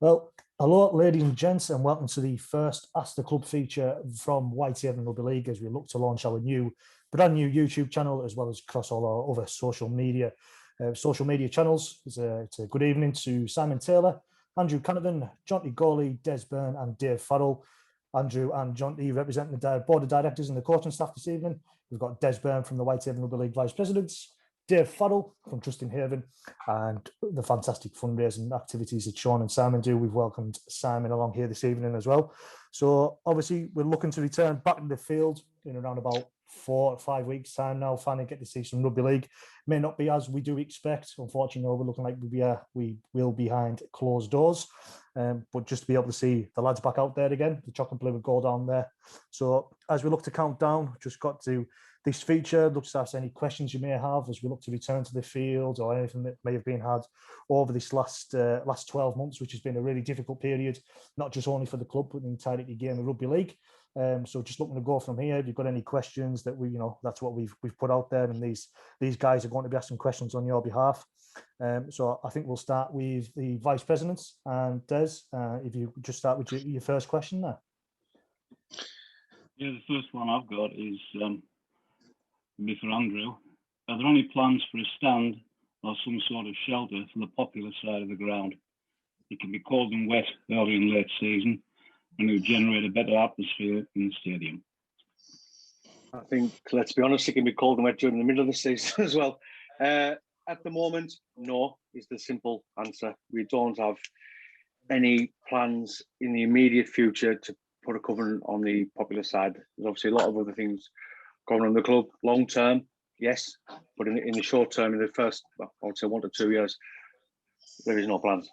Well, hello, ladies and gents, and welcome to the first Ask the Club feature from Whitehaven Rugby League as we look to launch our brand new YouTube channel as well as across all our other social media channels. It's a good evening to Simon Taylor, Andrew Canavan, Jonty Gorley, Des Byrne, and Dave Farrell. Andrew and Jonty representing the board of directors and the coaching staff this evening. We've got Des Byrne from the Whitehaven Rugby League Vice Presidents, Dave Farrell from Trusting Haven, and the fantastic fundraising activities that Shaun and Simon do. We've welcomed Simon along here this evening as well. So obviously we're looking to return back in the field in around about 4 or 5 weeks time now, finally get to see some rugby league. May not be as we do expect. Unfortunately, we're looking like we will be behind closed doors. But just to be able to see the lads back out there again, the chocolate blue would go down there. So as we look to count down, just got to this feature, looks to ask any questions you may have as we look to return to the field or anything that may have been had over this last 12 months, which has been a really difficult period, not just only for the club, but the entirety game of rugby league. So just looking to go from here. If you've got any questions that that's what we've put out there, and these guys are going to be asking questions on your behalf. So I think we'll start with the vice presidents, and Des, if you just start with your first question there. Yeah, the first one I've got is be for Andrew. Are there any plans for a stand or some sort of shelter for the popular side of the ground? It can be cold and wet early and late season, and it would generate a better atmosphere in the stadium. I think, let's be honest, it can be cold and wet during the middle of the season as well. At the moment, no, is the simple answer. We don't have any plans in the immediate future to put a covenant on the popular side. There's obviously a lot of other things going on in the club. Long term, yes, but in the short term, in the first, I would say 1 to 2 years, there is no plans.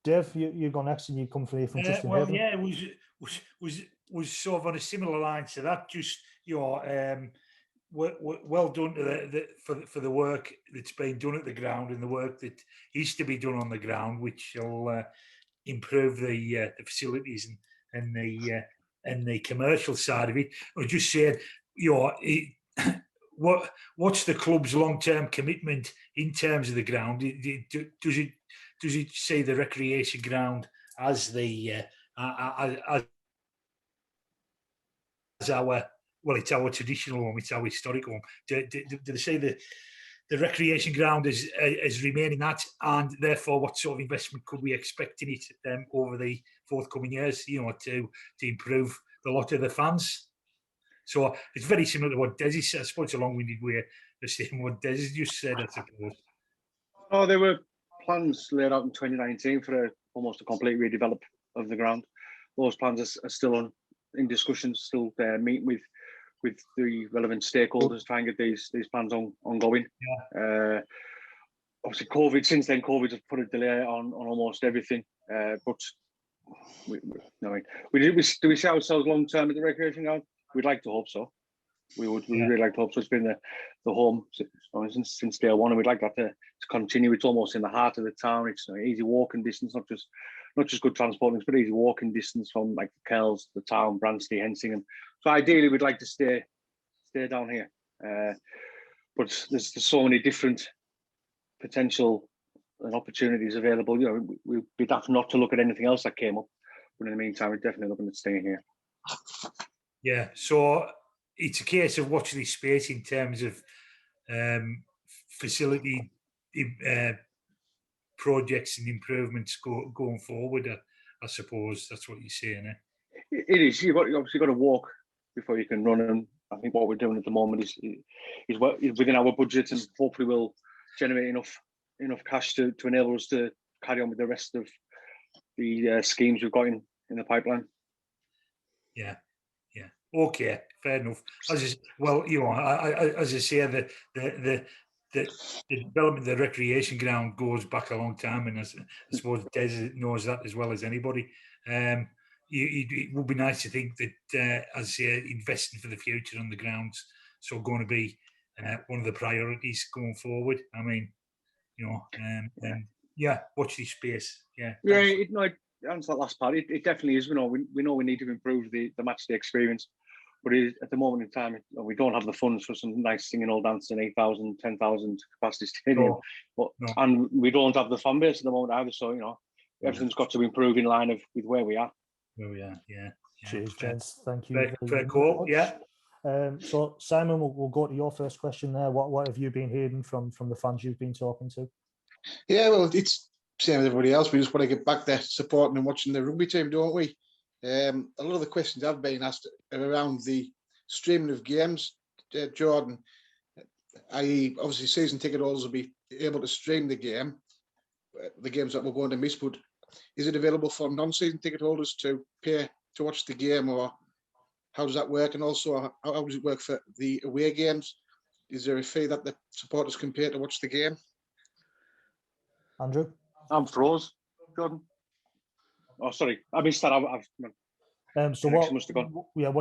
Dave, you go next, and you come from Trusting Haven. Yeah, it was sort of on a similar line to that. Just well done for the work that's been done at the ground and the work that is to be done on the ground, which will improve the facilities and the commercial side of it. I was just saying, what's the club's long-term commitment in terms of the ground? Does it say the recreation ground as our, well, it's our traditional one, it's our historic one? Do they say the recreation ground is remaining that, and therefore what sort of investment could we expect in it over the forthcoming years, to improve the lot of the fans? So it's very similar to what Des said. I suppose it's a long-winded way of saying what Des just said, I suppose. Oh, there were plans laid out in 2019 for almost a complete redevelop of the ground. Those plans are still in discussions, still meeting with the relevant stakeholders, try and get these plans ongoing. Yeah. Obviously, COVID has put a delay on almost everything. But do we see ourselves long term at the recreation ground? We'd like to hope so. We really like to hope so. It's been the home since day one, and we'd like that to continue. It's almost in the heart of the town. It's easy walking distance, not just good transport links, but easy walking distance from like the Kells, the town, Branstey, Hensingham. So ideally, we'd like to stay down here. But there's so many different potential and opportunities available. We'd be daft not to look at anything else that came up. But in the meantime, we're definitely looking at staying here. Yeah. So it's a case of watching this space in terms of facility projects and improvements going forward. I suppose that's what you're saying. It is. You've obviously got to walk before you can run, and I think what we're doing at the moment is within our budget, and hopefully will generate enough cash to enable us to carry on with the rest of the schemes we've got in the pipeline. Yeah. Okay, fair enough. As I say, the development of the recreation ground goes back a long time, and I suppose Des knows that as well as anybody. It would be nice to think that, as I say, investing for the future on the grounds so going to be one of the priorities going forward. I mean, watch this space. Yeah. Yeah. Answer that last part. It definitely is. We know we need to improve the match day experience, But at the moment in time, we don't have the funds for some nice singing, all dancing, 8,000, 10,000 capacity stadium. And we don't have the fan base at the moment either. So, you know, everything's got to improve in line with where we are. Where we are, yeah. Cheers, gents. Thank you. Fair call, yeah. So, Simon, we'll go to your first question there. What have you been hearing from the fans you've been talking to? Yeah, well, it's same as everybody else. We just want to get back there supporting and watching the rugby team, don't we? A lot of the questions I've been asked are around the streaming of games, Jordan. I.e., obviously, season ticket holders will be able to stream the games that we're going to miss. But is it available for non-season ticket holders to pay to watch the game, or how does that work? And also, how does it work for the away games? Is there a fee that the supporters can pay to watch the game? Andrew? I'm froze, Jordan. Oh, sorry. I missed that. So what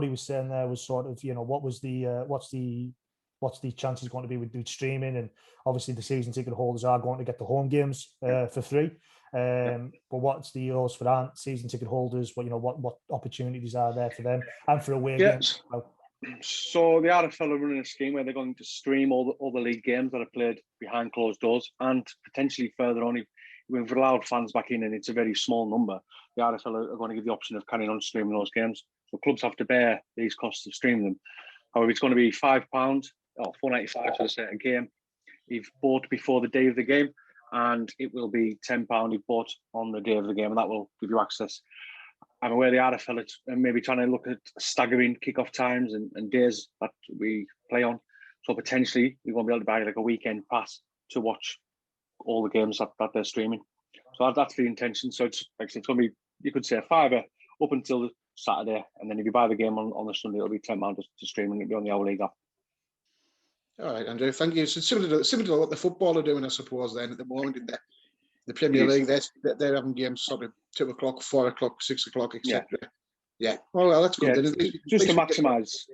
he was saying there was sort of, you know, what's the chances going to be with streaming? And obviously the season ticket holders are going to get the home games for free. But what's the odds for that season ticket holders? What opportunities are there for them and for away games? Well, so the RFL are running a scheme where they're going to stream all the league games that are played behind closed doors, and potentially further on, if we've allowed fans back in and it's a very small number, the RFL are going to give the option of carrying on streaming those games. So clubs have to bear these costs of streaming them. However, it's going to be £5 or £4.95 for a certain game if bought before the day of the game, and it will be £10 if bought on the day of the game, and that will give you access. I'm aware the RFL are maybe trying to look at staggering kickoff times and days that we play on. So potentially we won't be able to buy like a weekend pass to watch all the games that they're streaming. So that's the intention. So it's like it's going to be, you could say, £5 up until the Saturday, and then if you buy the game on the Sunday, it'll be £10 to stream and it'll be on the Our League app. All right, Andrew, thank you. So similar to what the football are doing, I suppose, then at the moment in the Premier League, they're having games sort of 2 o'clock, 4 o'clock, 6 o'clock, etc. Yeah. Well, that's good. Yeah, just to maximise.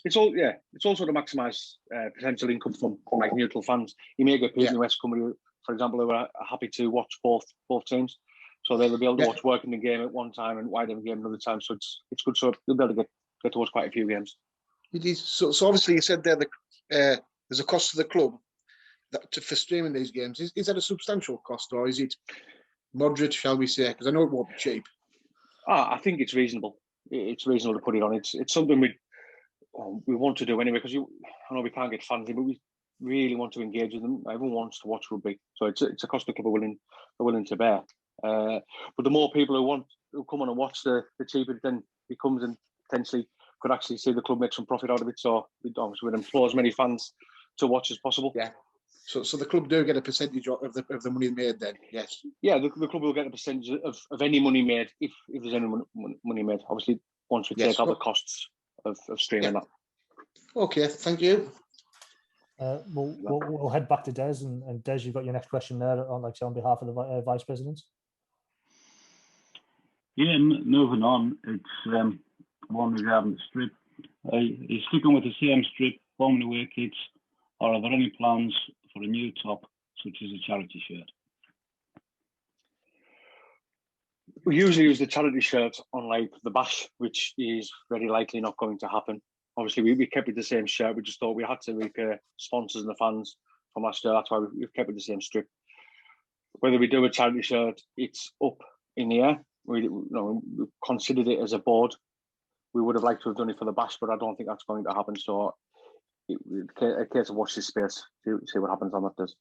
It's also to maximise potential income from like neutral fans. You may get people in West Cumberland, for example, who are happy to watch both teams, so they'll be able to watch Working the game at one time and Whitehaven game another time. So it's good. So they'll be able to get to watch quite a few games. It is. So obviously you said there there's a cost to the club for streaming these games. Is that a substantial cost, or is it moderate, shall we say? Because I know it won't be cheap. I think it's reasonable. It's reasonable to put it on. It's something we want to do anyway, because I know we can't get fans in, but we really want to engage with them. Everyone wants to watch rugby, so it's a cost the club are willing to bear. But the more people who come on and watch, the cheaper it then becomes, and potentially could actually see the club make some profit out of it. So we'd implore as many fans to watch as possible. Yeah. So the club do get a percentage of the money made then, yes? Yeah, the club will get a percentage of any money made if there's any money made. Obviously, once we take out the costs of streaming that. Okay, thank you. We'll head back to Des, and Des, you've got your next question there on behalf of the Vice Presidents. Yeah, moving on, it's one regarding the strip. Are you sticking with the same strip, home and away kits, or are there any plans for a new top, such as a charity shirt? We usually use the charity shirt on like the bash, which is very likely not going to happen. Obviously, we kept with the same shirt. We just thought we had to repay sponsors and the fans from last year. That's why we've kept with the same strip. Whether we do a charity shirt, it's up in the air. We considered it as a board. We would have liked to have done it for the bash, but I don't think that's going to happen. So a case of watch this space, see what happens on that does.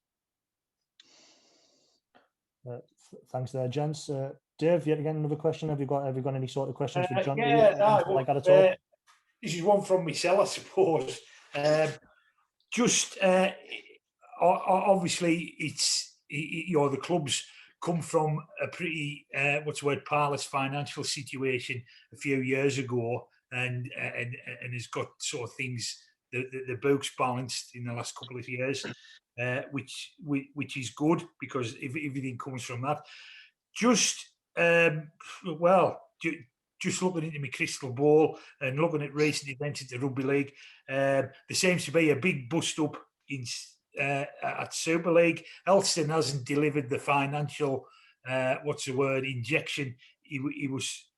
Thanks there, gents. Dave, yet again another question. Have you got any sort of questions for Jonty? Like that at all? This is one from myself, I suppose. Obviously, it's the clubs come from a pretty parlous financial situation a few years ago, and has got sort of things the books balanced in the last couple of years, which is good because everything comes from that. Just looking into my crystal ball and looking at recent events at the Rugby League, there seems to be a big bust up at Super League. Elston hasn't delivered the financial injection he was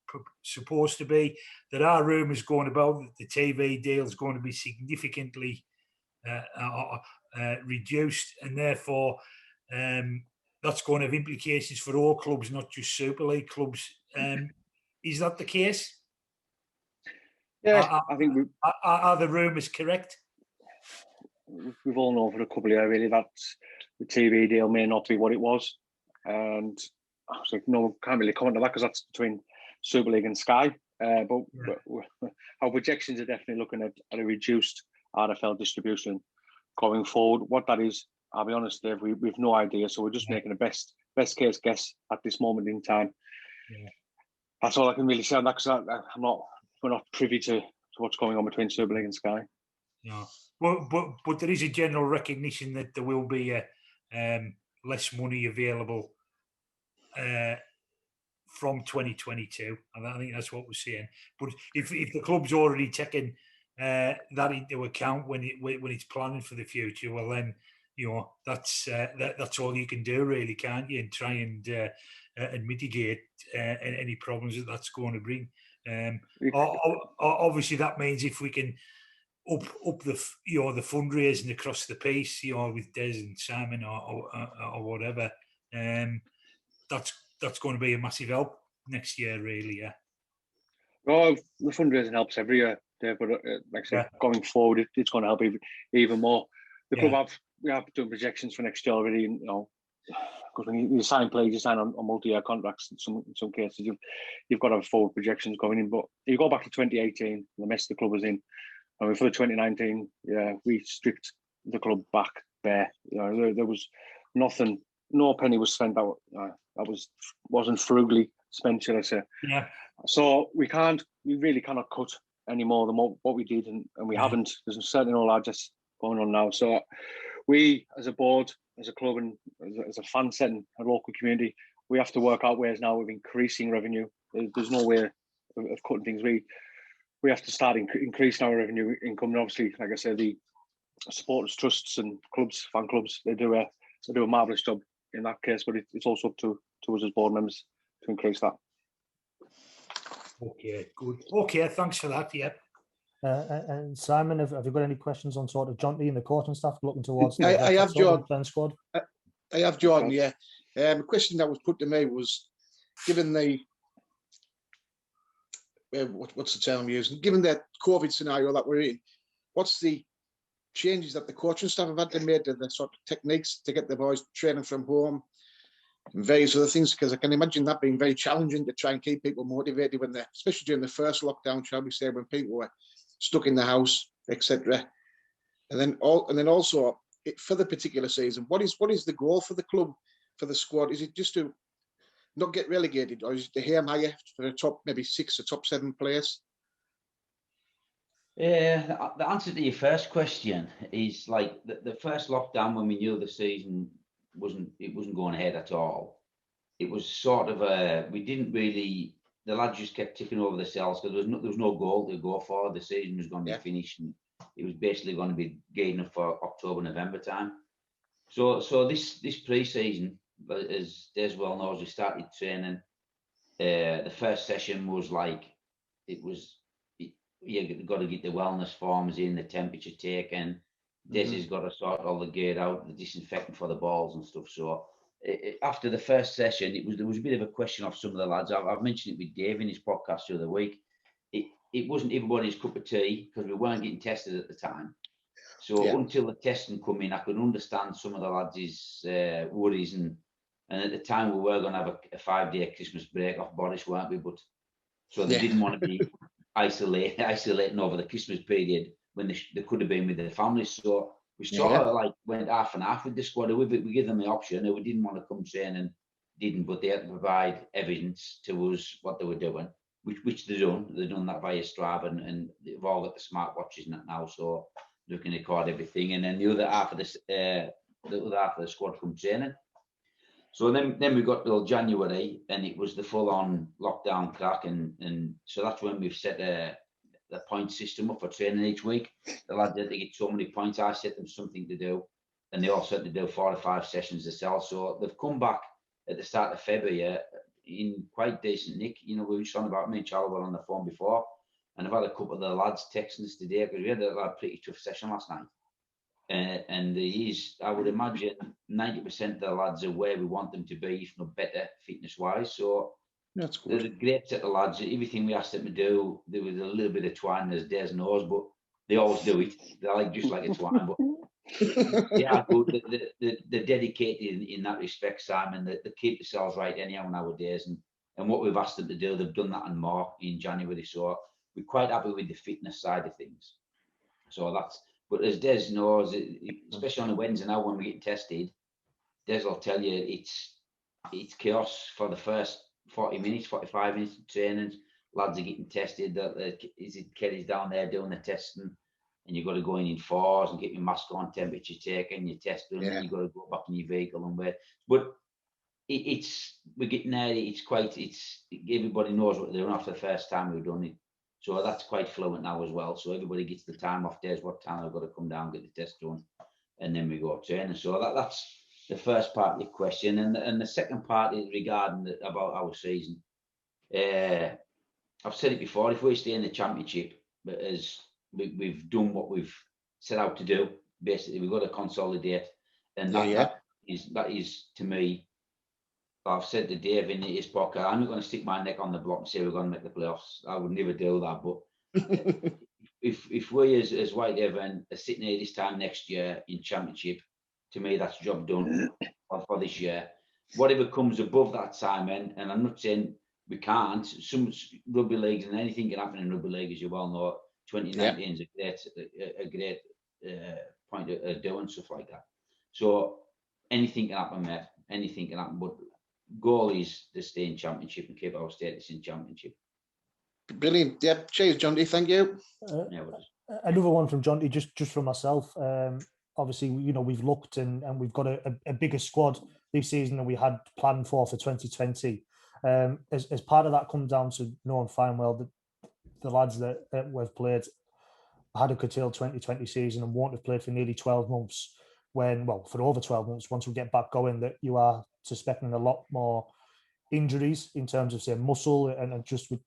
supposed to be. There are rumours going about that the TV deal is going to be significantly reduced, and therefore that's going to have implications for all clubs, not just Super League clubs. Is that the case? Yeah, I think are the rumours correct? We've all known for a couple of years really that the TV deal may not be what it was, and so no, can't really comment on that because that's between Super League and Sky. But our projections are definitely looking at a reduced RFL distribution going forward. What that is, I'll be honest, Dave, we've no idea. So we're just making a best case guess at this moment in time. Yeah. That's all I can really say on that because we're not privy to what's going on between Super League and Sky. No, but there is a general recognition that there will be less money available from 2022, and I think that's what we're saying. But if the club's already taken that into account when it's planning for the future, well then that's all you can do, really, can't you? And try and mitigate any problems that's going to bring. Obviously, that means if we can up the the fundraising across the piece, with Des and Simon or whatever, that's going to be a massive help next year, really. Yeah. Well, the fundraising helps every year, Dave, but like I said, going forward, it's going to help even more. The club we have done projections for next year already. Because when you sign players, you sign on multi-year contracts. In some cases, you've got to have forward projections going in. But you go back to 2018, the mess the club was in. I mean, for the 2019, we stripped the club back bare. There was nothing, no penny was spent that wasn't frugally spent, should I say? Yeah. So we really cannot cut any more than what we did, and we haven't. There's certainly no largesse going on now. So we, as a board, as a club, and as a fan setting, a local community, we have to work out ways now of increasing revenue. There's no way of cutting things. We have to start increasing our revenue income. And obviously, like I said, the supporters trusts and clubs, fan clubs, they do a marvellous job in that case. But it's also up to us as board members to increase that. Okay, good. Okay, thanks for that. Yeah. And Simon, have you got any questions on sort of Jonty and the coaching staff looking towards? I have Jordan. Squad. I have Jordan. Yeah. A question that was put to me was, given the what's the term I'm using? Given the COVID scenario that we're in, what's the changes that the coaching staff have had to make to the sort of techniques to get the boys training from home and various other things? Because I can imagine that being very challenging to try and keep people motivated when they're, especially during the first lockdown, shall we say, when people were stuck in the house, etc. And then also for the particular season, what is the goal for the club, for the squad? Is it just to not get relegated, or is it to aim higher for the top, maybe 6 or top 7 players? Yeah, the answer to your first question is like the first lockdown, when we knew the season wasn't going ahead at all. It was sort of we didn't really, the lads just kept ticking over the cells because there was no goal to go for. The season was going to be finished, and it was basically going to be gearing up for October, November time. So this pre-season, as Des well knows, we started training. The first session was like, you've got to get the wellness forms in, the temperature taken. Des has got to sort all the gear out, the disinfectant for the balls and stuff. So after the first session, there was a bit of a question of some of the lads. I've mentioned it with Dave in his podcast the other week. It wasn't everybody's cup of tea because we weren't getting tested at the time. So until the testing come in, I could understand some of the lads' worries. And at the time, we were going to have a 5-day Christmas break off Boris, weren't we? But so they didn't want to be isolating over the Christmas period when they could have been with their families. So we sort of like went half and half with the squad. We give them the option. We didn't want to come train and didn't, but they had to provide evidence to us what they were doing, which they've done. They've done that via Strava, and they've all got the smartwatches and that now, so they can record everything. And then the other half of the squad come training. So then we got till January, and it was the full-on lockdown crack, and so that's when we've set the point system up for training each week. The lads had to get so many points. I set them something to do, and they all set to do 4 or 5 sessions themselves. So they've come back at the start of February in quite decent nick. You know, we were just on about me and Charlie were on the phone before, and I've had a couple of the lads texting us today because we had a pretty tough session last night. And I would imagine 90% of the lads are where we want them to be, if not better, fitness-wise. So that's good. They're a great set of lads. Everything we asked them to do, there was a little bit of twine, as Des knows, but they always do it. They're like just like a twine, but yeah, good. They're dedicated in that respect, Simon. They keep themselves right anyhow nowadays, and what we've asked them to do, they've done that and more in January. So we're quite happy with the fitness side of things. So that's. But as Des knows, especially on a Wednesday now when we're getting tested, Des will tell you it's chaos for the first 40 minutes, 45 minutes of training. Lads are getting tested. Kerry's down there doing the testing, and you've got to go in fours and get your mask on, temperature taken, your test done, and then you've got to go back in your vehicle and wait. But we're getting there. Everybody knows what they're doing after the first time we've done it. So that's quite fluent now as well. So everybody gets the time off days, what time they've got to come down, get the test done, and then we go training. So that's the first part of the question. And the second part is regarding about our season. I've said it before, if we stay in the championship, as we've done what we've set out to do, basically we've got to consolidate. And that is to me, I've said to Dave in his podcast, I'm not going to stick my neck on the block and say we're going to make the playoffs. I would never do that. But if we as Whitehaven are sitting here this time next year in championship, to me that's job done for this year. Whatever comes above that, Simon, and I'm not saying we can't. Some rugby leagues, and anything can happen in rugby league, as you well know. 2019 is a great point of doing stuff like that. So anything can happen, mate. Anything can happen. But goal is to stay in championship and keep our status in championship. Brilliant. Yep. Cheers, Jonty. Thank you. Another one from Jonty, just from myself. Obviously, you know, we've looked and we've got a bigger squad this season than we had planned for 2020. As part of that comes down to knowing fine well that the lads that we've played had a curtailed 2020 season and won't have played for nearly 12 months for over 12 months, once we get back going, that you are suspecting a lot more injuries in terms of, say, muscle and just with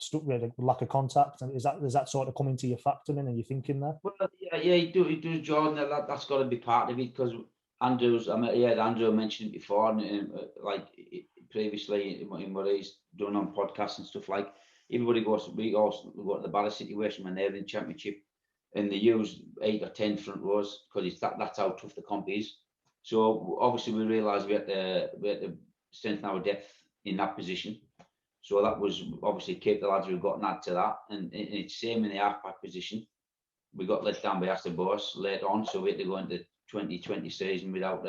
lack of contact. And is that sort of coming to your factor in? Are you thinking there? Well, yeah, you do, Jordan. That's got to be part of it, because Andrew mentioned it before, and like previously in what he's done on podcasts and stuff. Like everybody goes, we go to the Barra situation when they're in championship, and they use 8 or 10 front rows because that's how tough the comp is. So obviously we realised we had to strengthen our depth in that position. So that was obviously keep the lads we've got and add to that. And it's same in the half-back position. We got let down by Aston Boss late on, so we had to go into 2020 season without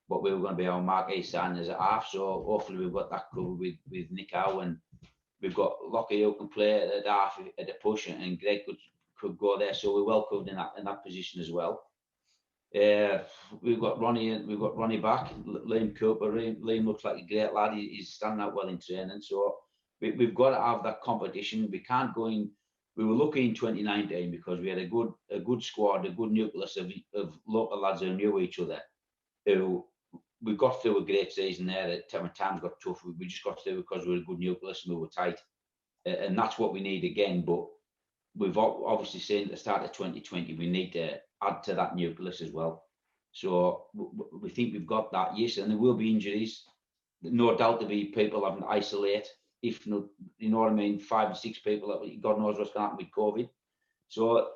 what we were going to be our marquee sign as a half. So hopefully we've got that covered with Nick Howe, and we've got Lockie who can play at half at the push, and Greg could go there. So we're well covered in that position as well. We've got Ronnie back, Liam Cooper. Liam looks like a great lad. He's standing out well in training. So we've got to have that competition. We can't go in. We were lucky in 2019 because we had a good squad, a good nucleus of local lads who knew each other. Who we got through a great season there. When times got tough, we just got through because we were a good nucleus and we were tight. And that's what we need again. But we've obviously seen at the start of 2020, we need to add to that nucleus as well. So we think we've got that, yes, and there will be injuries. No doubt there'll be people having to isolate, if not, you know what I mean, 5 or 6 people, God knows what's going to happen with COVID. So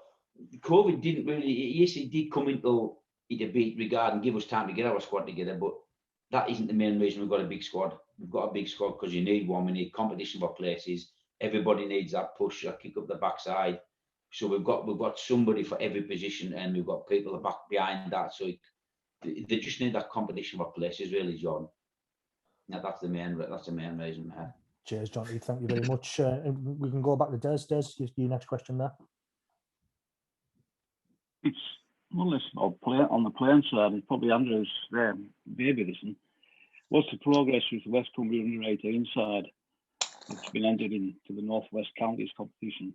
COVID didn't really, yes, it did come into it a bit regarding give us time to get our squad together, but that isn't the main reason we've got a big squad. We've got a big squad because you need one, we need competition for places. Everybody needs that push, that kick up the backside. So we've got somebody for every position, and we've got people back behind that. So they just need that competition for places, really, John. Now that's the main reason. Cheers, Jonty. Thank you very much. We can go back to Des. Des, your next question there. It's more or less on the playing side. It's probably Andrew's baby. Listen, what's the progress with the West Cumbria under 18 side? It's been entered into the Northwest Counties competition.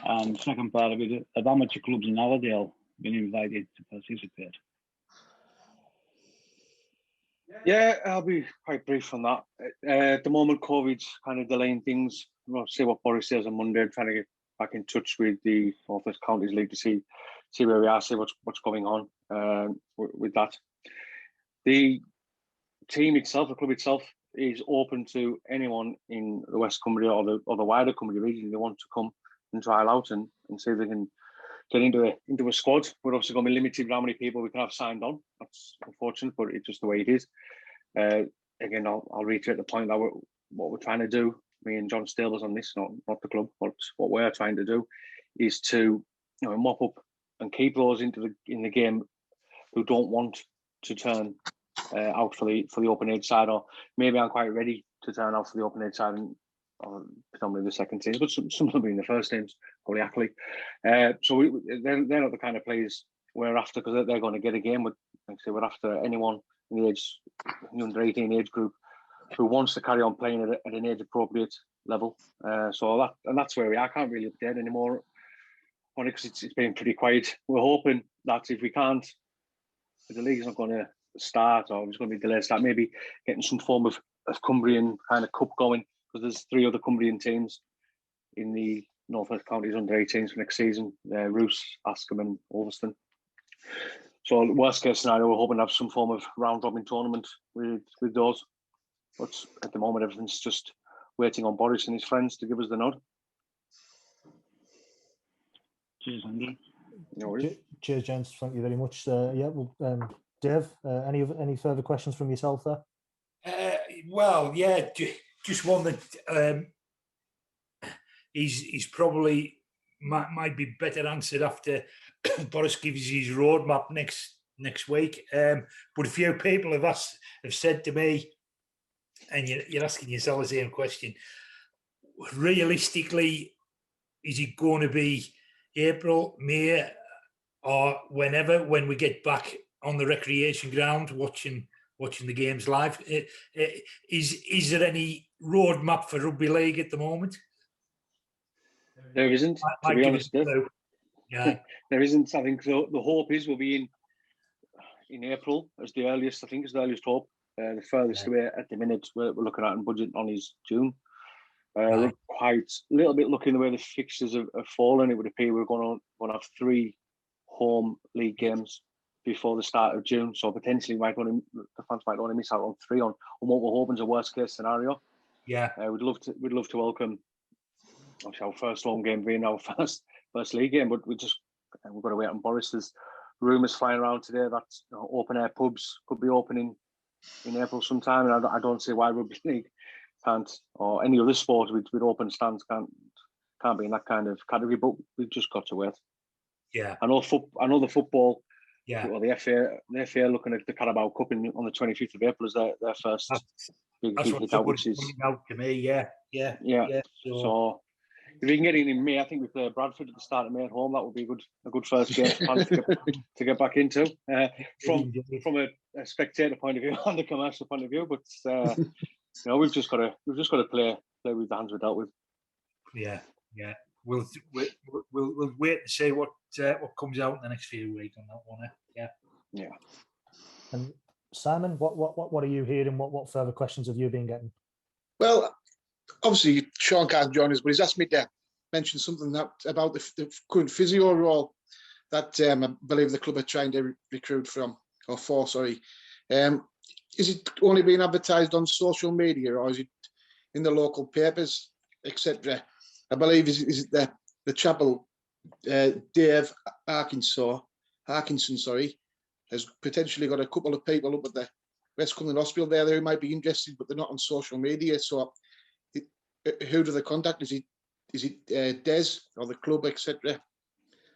And second part of it, have amateur clubs in Allerdale been invited to participate? Yeah, I'll be quite brief on that. At the moment, COVID's kind of delaying things. We'll see what Boris says on Monday. Trying to get back in touch with the North West Counties League to see where we are, see what's going on with that. The team itself, the club itself, is open to anyone in the West Cumbria or the wider Cumbria region if they want to come and trial out and see if they can get into a squad. We're obviously going to be limited with how many people we can have signed on. That's unfortunate, but it's just the way it is. Again, I'll reiterate the point that what we're trying to do, me and John Stables on this, not the club, but what we're trying to do is to mop up and keep those in the game who don't want to turn out for the open age side, or maybe aren't quite ready to turn out for the open age side, and predominantly the second teams, but some of them in the first teams, probably Ackley. So they're not the kind of players we're after, because they're going to get a game. Like I say, we're after anyone in the under 18 age group who wants to carry on playing at an age appropriate level. So that's where we are. I can't really update anymore on it because it's been pretty quiet. We're hoping that if we can't, if the league's not going to start, or it's going to be delayed start, maybe getting some form of Cumbrian kind of cup going, because there's 3 other Cumbrian teams in the North West Counties under 18s for next season: Roos, Askham and Ulverston. So worst case scenario, we're hoping to have some form of round robin tournament with those. But at the moment, everything's just waiting on Boris and his friends to give us the nod. Cheers, Andrew. No worries. Cheers, gents. Thank you very much. Dave, any further questions from yourself there? Well, yeah, just one that he's probably might be better answered after Boris gives his roadmap next week. But a few people have said to me, and you're asking yourself the same question: realistically, is it going to be April, May, or when we get back on the recreation ground watching the games live? Is there any roadmap for rugby league at the moment? There isn't, to be honest. Yeah. There isn't. I think the hope is we'll be in April as the earliest. I think is the earliest hope. The furthest away at the minute we're looking at and budget on is June. We're quite a little bit looking the way the fixtures have fallen. It would appear we're going to have 3 home league games before the start of June. So potentially the fans might want to miss out on 3 on what we're hoping is a worst case scenario. Yeah. We'd love to welcome obviously our first home game being our first league game, but we've got to wait on Boris. There's rumours flying around today that open air pubs could be opening in April sometime, and I don't see why rugby league can't, or any other sport with open stands can't be in that kind of category. But we've just got to wait. Yeah. I know the football. Yeah. Well, the FA are looking at the Carabao Cup on the 25th of April as their first big hit out, which is out to me. Yeah. So if we can get in May, I think we play Bradford at the start of May at home. That would be a good first game to get back into from a spectator point of view and a commercial point of view. But we've just got to play with the hands we're dealt with. Yeah. We'll wait to see what comes out in the next few weeks on that one. Yeah. And Simon, what are you hearing? What further questions have you been getting? Well, obviously Shaun can't join us, but he's asked me to mention something about the current physio role that I believe the club are trying to recruit for. Sorry, is it only being advertised on social media, or is it in the local papers, etc.? I believe is it the chapel, Dave Harkinson, has potentially got a couple of people up at the West Cumberland Hospital there who might be interested, but they're not on social media. So, who do they contact? Is it Des or the club, etc.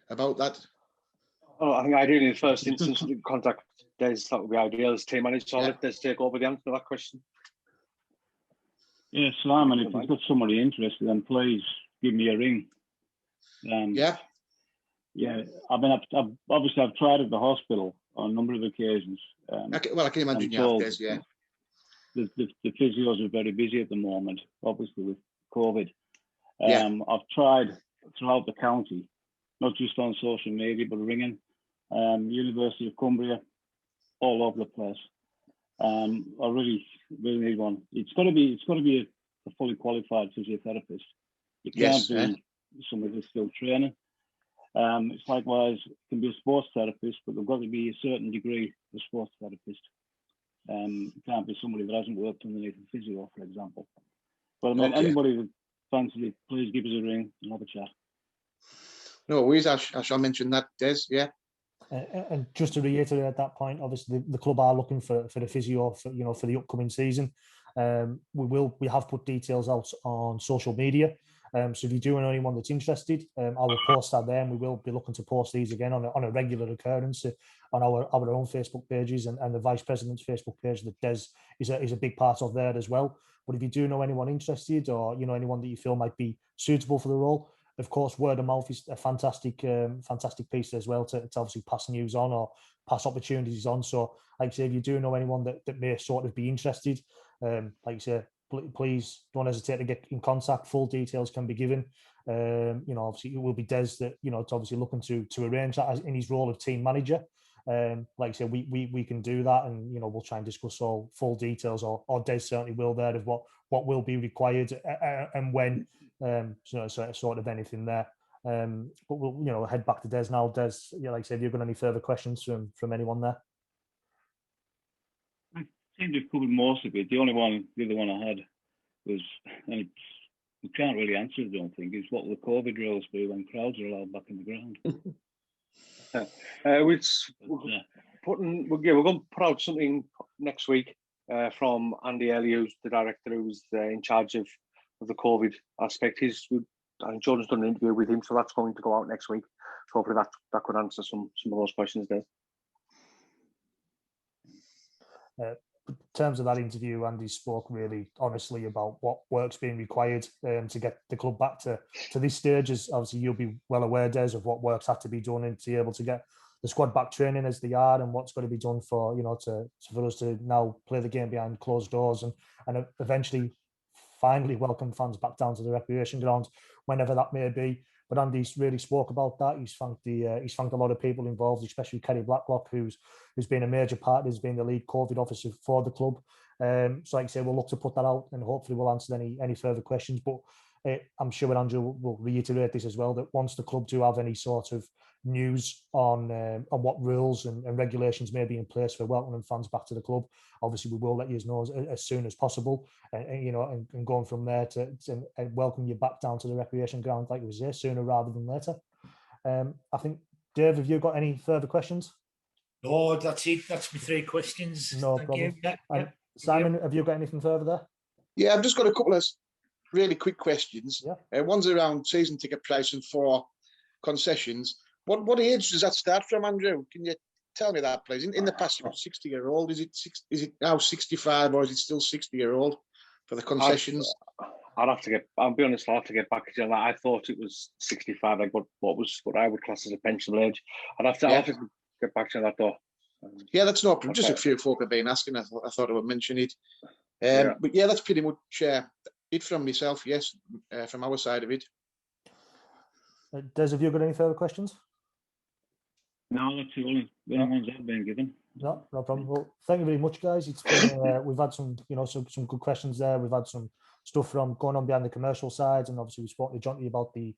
about that? Oh, I think ideally in the first instance, contact Des. That would be ideal as team manager. So I'll let Des take over the answer to that question. Yeah, Simon, if you've got somebody interested, then please give me a ring. Yeah. I've obviously tried at the hospital on a number of occasions. I can imagine you have, Des. Yeah. The physios are very busy at the moment, obviously with COVID. I've tried throughout the county, not just on social media, but ringing University of Cumbria, all over the place. I really need one. It's got to be a fully qualified physiotherapist. It can't be somebody that's still training. It's likewise, it can be a sports therapist, but they've got to be a certain degree of sports therapist. It can't be somebody that hasn't worked underneath a physio, for example. But I mean, anybody that fancies it, please give us a ring and have a chat. No worries, I shall mention that, Des, yeah. And just to reiterate at that point, obviously the club are looking for the physio for the upcoming season. We have put details out on social media. So if you do know anyone that's interested, I will post that there, and we will be looking to post these again on a regular occurrence on our own Facebook pages and the Vice President's Facebook page that Des is a big part of there as well. But if you do know anyone interested, or anyone that you feel might be suitable for the role, of course, word of mouth is a fantastic piece as well to obviously pass news on or pass opportunities on. So, like I say, if you do know anyone that may sort of be interested, like I say, please don't hesitate to get in contact. Full details can be given. Obviously, it will be Des that it's obviously looking to arrange that in his role of team manager. Like I said, we can do that, and we'll try and discuss all full details, or Des certainly will there of what will be required and when. Sort of anything there. But we'll head back to Des now. Des, like I said, have you got any further questions from anyone there? I seem to have covered most of it. The other one I had was, and we can't really answer it, I don't think, is what will the COVID rules be when crowds are allowed back in the ground? We're going to put out something next week from Andy Ellie, who's the director, who's in charge of the COVID aspect. Jordan's done an interview with him, so that's going to go out next week. So hopefully that could answer some of those questions there. In terms of that interview, Andy spoke really honestly about what work's being required to get the club back to this stage. As obviously you'll be well aware, Des, of what works had to be done and to be able to get the squad back training as they are, and what's got to be done for for us to now play the game behind closed doors and eventually finally welcome fans back down to the recreation ground, whenever that may be. But Andy's really spoke about that. He's thanked a lot of people involved, especially Kerry Blacklock, who's been a major part, has been the lead COVID officer for the club. So like I say, we'll look to put that out, and hopefully we'll answer any further questions. But I'm sure Andrew will reiterate this as well, that once the club do have any sort of news on what rules and regulations may be in place for welcoming fans back to the club, obviously we will let you know as soon as possible, and going from there to welcome you back down to the recreation ground, like we say, sooner rather than later. I think, Dave, have you got any further questions? No, that's it. That's my 3 questions. No Thank problem. you. Yeah. Simon, have you got anything further there? Yeah, I've just got a couple of really quick questions. Yeah. One's around season ticket pricing for concessions. What age does that start from, Andrew? Can you tell me that, please? In the past, it was 60-year-old. Is it now 65, or is it still 60-year-old for the concessions? I'll be honest, I'll have to get back to you on that. I thought it was 65, like what I would class as a pensionable age. I'll have to get back to you on that, though. Yeah, that's no problem. Just a few folk have been asking. I thought I would mention it. But yeah, that's pretty much it from myself, yes, from our side of it. Des, have you got any further questions? No, that's the only ones I've been given. No problem. Well, thank you very much, guys. It's been we've had some some good questions there. We've had some stuff from going on behind the commercial side, and obviously we spoke to Jonty about the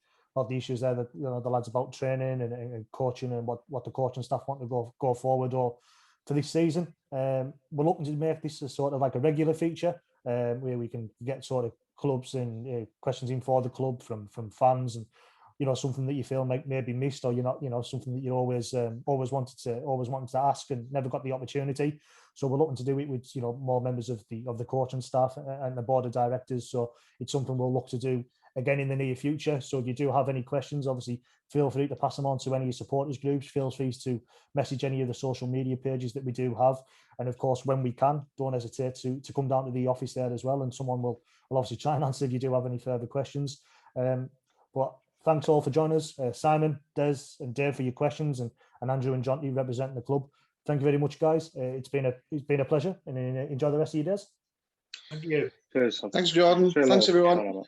issues there, that the lads about training and coaching, and what the coaching staff want to go forward or for this season. We're looking to make this a sort of like a regular feature where we can get sort of clubs and questions in for the club from fans, and something that you feel may be missed, or you're not, something that you always wanted to ask and never got the opportunity. So we're looking to do it with more members of the coaching staff and the board of directors. So it's something we'll look to do again in the near future. So if you do have any questions, obviously feel free to pass them on to any of your supporters groups. Feel free to message any of the social media pages that we do have. And of course, when we can, don't hesitate to come down to the office there as well, and someone will obviously try and answer if you do have any further questions. But thanks all for joining us, Simon, Des, and Dave, for your questions, and Andrew and Jonty representing the club. Thank you very much, guys. It's been a pleasure, and enjoy the rest of your days. Thank you. Cheers. Thanks, Jordan. Thanks, everyone.